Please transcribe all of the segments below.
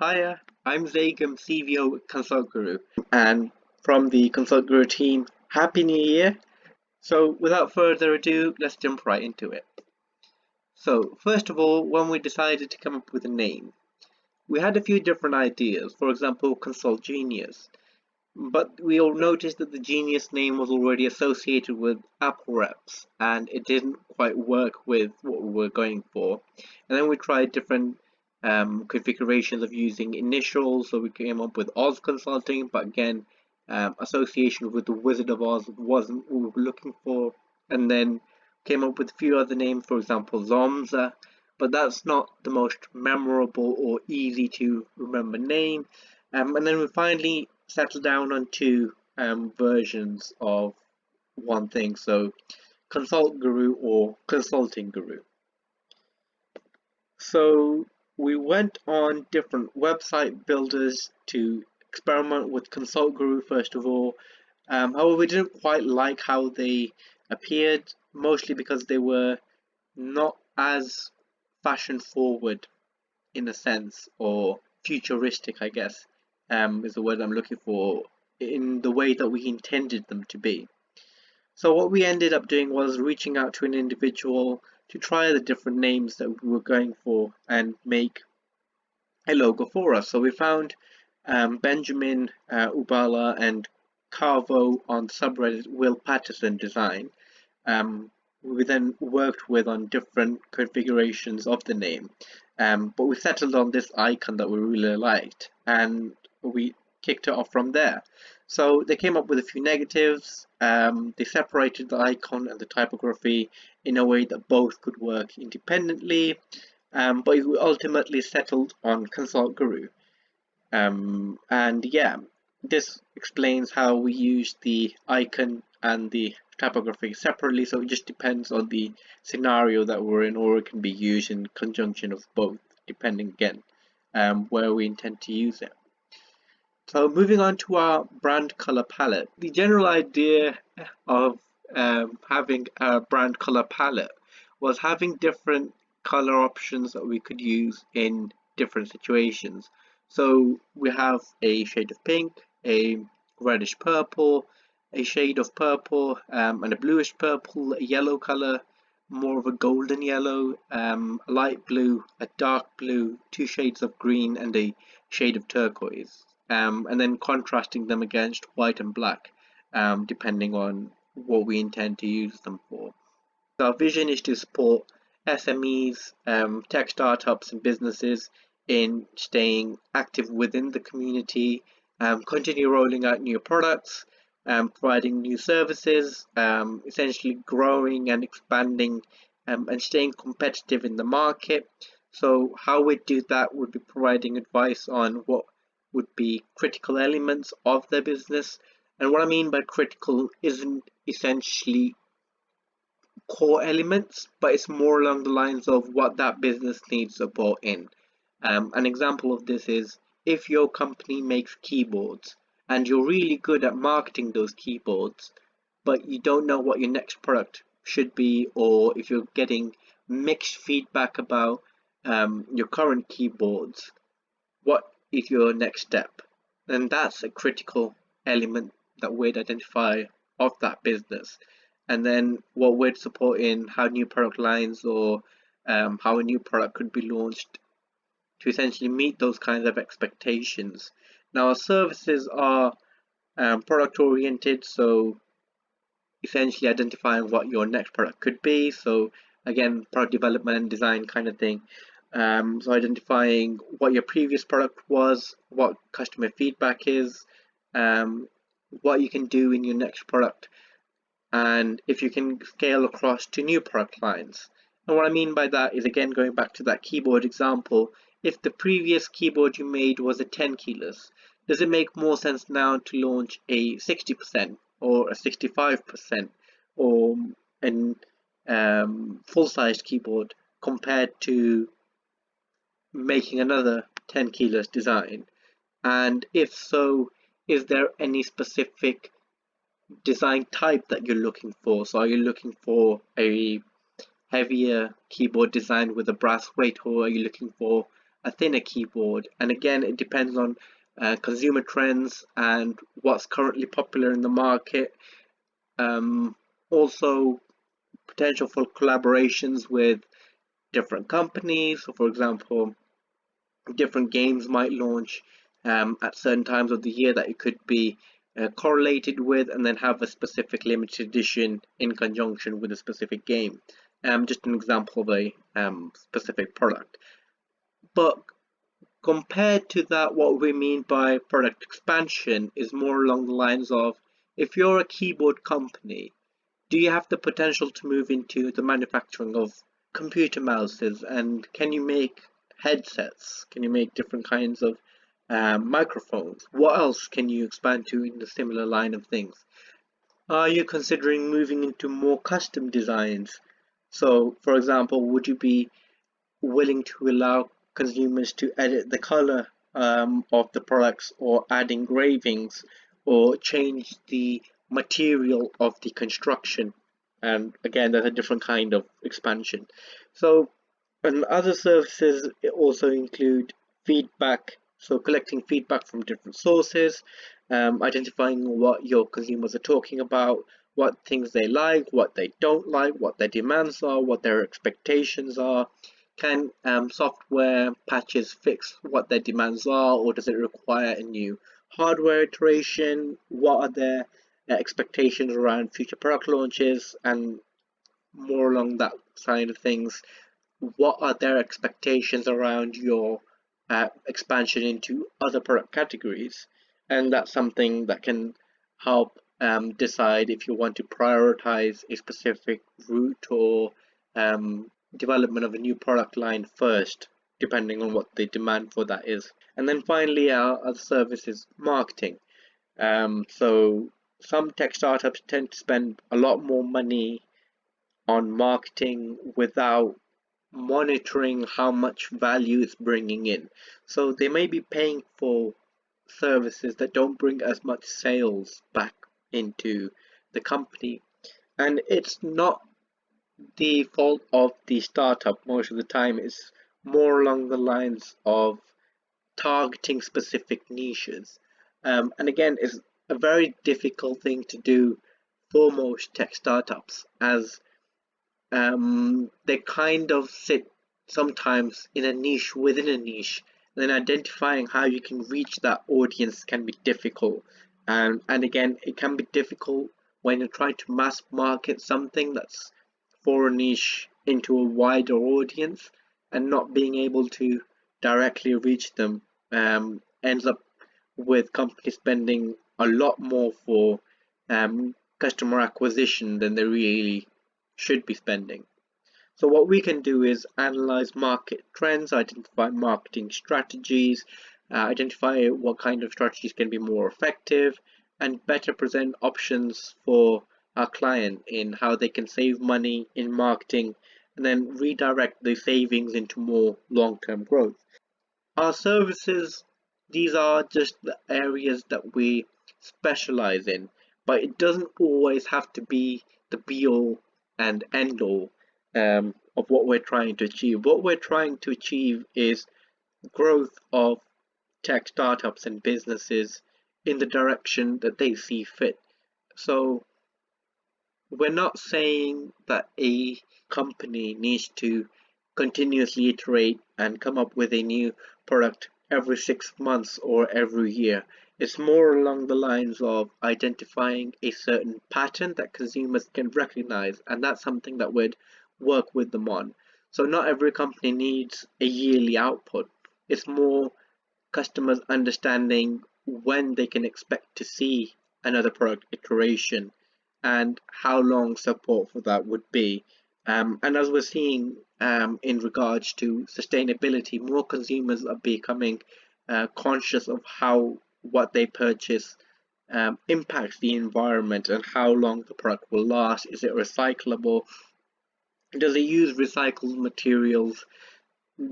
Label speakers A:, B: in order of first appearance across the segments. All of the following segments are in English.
A: Hiya, I'm Zagam, CVO at Consultguru, and from the Consultguru team, Happy New Year! So, without further ado, let's jump right into it. So, first of all, when we decided to come up with a name, we had a few different ideas, for example, Consult Genius, but we all noticed that the Genius name was already associated with Apple reps, and it didn't quite work with what we were going for. And then we tried different configurations of using initials, so we came up with Oz Consulting, but again, association with the Wizard of Oz wasn't what we were looking for. And then came up with a few other names, for example, Zomza, but that's not the most memorable or easy to remember name. And then we finally settled down on two versions of one thing, so Consult Guru or Consulting Guru. So we went on different website builders to experiment with Consult Guru first of all. However, we didn't quite like how they appeared, mostly because they were not as fashion forward in a sense, or futuristic, I guess, is the word I'm looking for, in the way that we intended them to be. So what we ended up doing was reaching out to an individual to try the different names that we were going for and make a logo for us. So we found Benjamin Ubala and Carvo on subreddit Will Patterson Design. We then worked with on different configurations of the name, but we settled on this icon that we really liked, and we kicked it off from there. So they came up with a few negatives. They separated the icon and the typography in a way that both could work independently, but we ultimately settled on Consult Guru. And yeah, this explains how we use the icon and the typography separately, so it just depends on the scenario that we're in, or it can be used in conjunction of both, depending again where we intend to use it. So moving on to our brand color palette, the general idea of having a brand color palette was having different color options that we could use in different situations. So we have a shade of pink, a reddish purple, a shade of purple, and a bluish purple, a yellow color, more of a golden yellow, a light blue, a dark blue, two shades of green, and a shade of turquoise. And then contrasting them against white and black, depending on what we intend to use them for. So our vision is to support SMEs, tech startups, and businesses in staying active within the community, continue rolling out new products, providing new services, essentially growing and expanding, and staying competitive in the market. So how we do that would be providing advice on what would be critical elements of their business. And what I mean by critical isn't essentially core elements, but it's more along the lines of what that business needs support in. An example of this is if your company makes keyboards and you're really good at marketing those keyboards, but you don't know what your next product should be, or if you're getting mixed feedback about your current keyboards, what is your next step? And that's a critical element that we'd identify of that business. And then what we'd support in how new product lines or how a new product could be launched to essentially meet those kinds of expectations. Now, our services are product oriented, so essentially identifying what your next product could be. So again, product development, design kind of thing. So identifying what your previous product was, what customer feedback is, what you can do in your next product, and if you can scale across to new product lines. And what I mean by that is, again, going back to that keyboard example, if the previous keyboard you made was a 10 keyless, does it make more sense now to launch a 60% or a 65% or an full-sized keyboard compared to making another 10 keyless design? And if so, is there any specific design type that you're looking for? So are you looking for a heavier keyboard design with a brass weight, or are you looking for a thinner keyboard. And again, it depends on consumer trends and what's currently popular in the market. Also, potential for collaborations with different companies. So, for example, different games might launch at certain times of the year that it could be correlated with, and then have a specific limited edition in conjunction with a specific game. Just an example of a specific product. But compared to that, what we mean by product expansion is more along the lines of, if you're a keyboard company, do you have the potential to move into the manufacturing of computer mouses? And can you make headsets? Can you make different kinds of microphones? What else can you expand to in the similar line of things? Are you considering moving into more custom designs? So, for example, would you be willing to allow consumers to edit the color of the products, or add engravings, or change the material of the construction? And again, that's a different kind of expansion. So, and other services also include feedback, so collecting feedback from different sources, identifying what your consumers are talking about, what things they like, what they don't like, what their demands are, what their expectations are. Can software patches fix what their demands are, or does it require a new hardware iteration? What are their expectations around future product launches? And more along that side of things, what are their expectations around your expansion into other product categories? And that's something that can help decide if you want to prioritize a specific route, or development of a new product line first, depending on what the demand for that is. And then finally, our other service is marketing. So some tech startups tend to spend a lot more money on marketing without monitoring how much value it's bringing in. So they may be paying for services that don't bring as much sales back into the company. And it's not the fault of the startup most of the time. It's more along the lines of targeting specific niches. And again, it's a very difficult thing to do for most tech startups, as they kind of sit sometimes in a niche within a niche. And then identifying how you can reach that audience can be difficult. And again, it can be difficult when you're trying to mass market something that's for a niche into a wider audience, and not being able to directly reach them ends up with companies spending a lot more for customer acquisition than they really should be spending. So what we can do is analyze market trends, identify marketing strategies, identify what kind of strategies can be more effective, and better present options for our client in how they can save money in marketing, and then redirect the savings into more long-term growth. Our services, these are just the areas that we specialize in, but it doesn't always have to be the be-all and end-all of what we're trying to achieve. What we're trying to achieve is growth of tech startups and businesses in the direction that they see fit. So we're not saying that a company needs to continuously iterate and come up with a new product every 6 months or every year. It's more along the lines of identifying a certain pattern that consumers can recognize, and that's something that would work with them on. So not every company needs a yearly output. It's more customers understanding when they can expect to see another product iteration, and how long support for that would be. And as we're seeing in regards to sustainability, more consumers are becoming conscious of how what they purchase impacts the environment, and how long the product will last. Is it recyclable? Does it use recycled materials?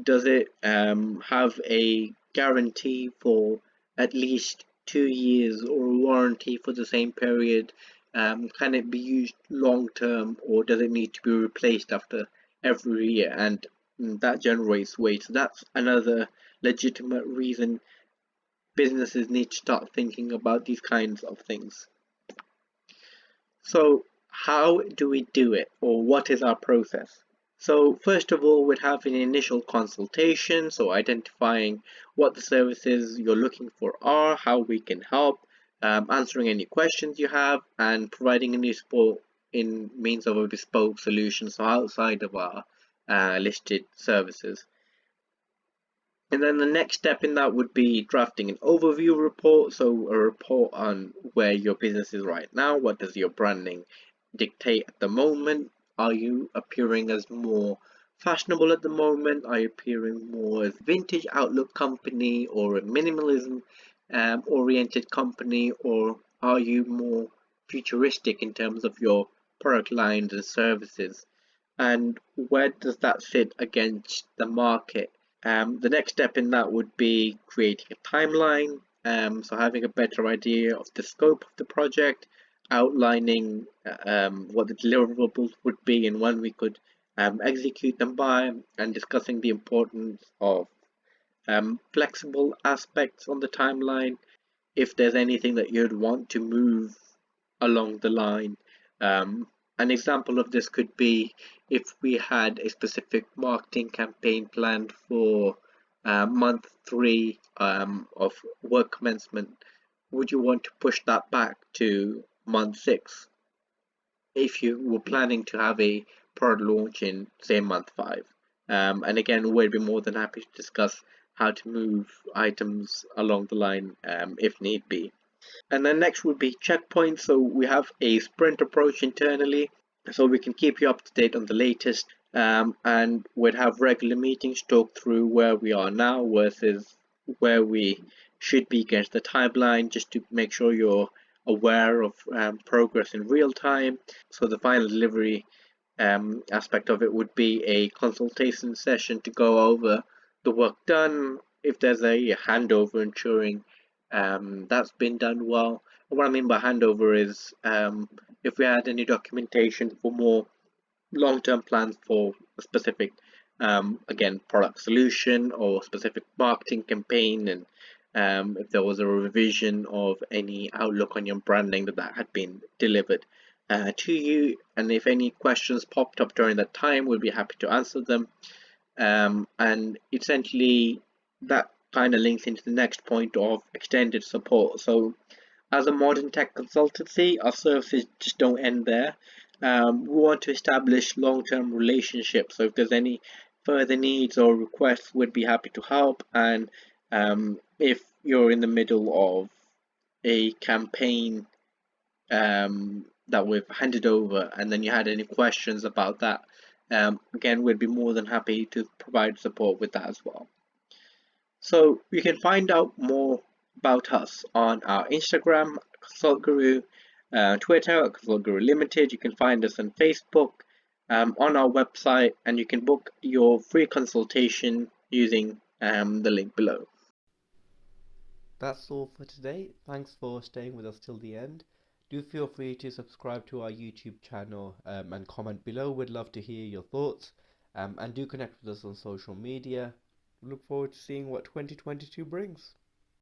A: Does it have a guarantee for at least 2 years, or a warranty for the same period? Can it be used long term, or does it need to be replaced after every year? And that generates waste. So that's another legitimate reason businesses need to start thinking about these kinds of things. So, how do we do it, or what is our process? So, first of all, we'd have an initial consultation, so identifying what the services you're looking for are, how we can help, answering any questions you have, and providing any support in means of a bespoke solution, so outside of our listed services. And then the next step in that would be drafting an overview report. So a report on where your business is right now. What does your branding dictate at the moment? Are you appearing as more fashionable at the moment? Are you appearing more as vintage outlook company or a minimalism oriented company? Or are you more futuristic in terms of your product lines and services? And where does that sit against the market? The next step in that would be creating a timeline, so having a better idea of the scope of the project, outlining what the deliverables would be and when we could execute them by, and discussing the importance of flexible aspects on the timeline. If there's anything that you'd want to move along the line. An example of this could be if we had a specific marketing campaign planned for month 3 of work commencement, would you want to push that back to month 6 if you were planning to have a product launch in, say, month 5? And again, we'd be more than happy to discuss how to move items along the line if need be. And then next would be checkpoints. So we have a sprint approach internally, so we can keep you up to date on the latest. And we'd have regular meetings to talk through where we are now versus where we should be against the timeline, just to make sure you're aware of progress in real time. So the final delivery aspect of it would be a consultation session to go over the work done, if there's a handover, ensuring that's been done well. What I mean by handover is if we had any documentation for more long-term plans for a specific, again, product solution or specific marketing campaign, and if there was a revision of any outlook on your branding that had been delivered to you, and if any questions popped up during that time, we'll be happy to answer them. And essentially that kind of links into the next point of extended support. So as a modern tech consultancy, our services just don't end there. We want to establish long-term relationships. So if there's any further needs or requests, we'd be happy to help. And if you're in the middle of a campaign that we've handed over, and then you had any questions about that, again, we'd be more than happy to provide support with that as well. So you can find out more about us on our Instagram, Consultguru, Twitter, Consultguru Limited. You can find us on Facebook, on our website, and you can book your free consultation using the link below.
B: That's all for today. Thanks for staying with us till the end. Do feel free to subscribe to our YouTube channel and comment below. We'd love to hear your thoughts. And do connect with us on social media. Look forward to seeing what 2022 brings.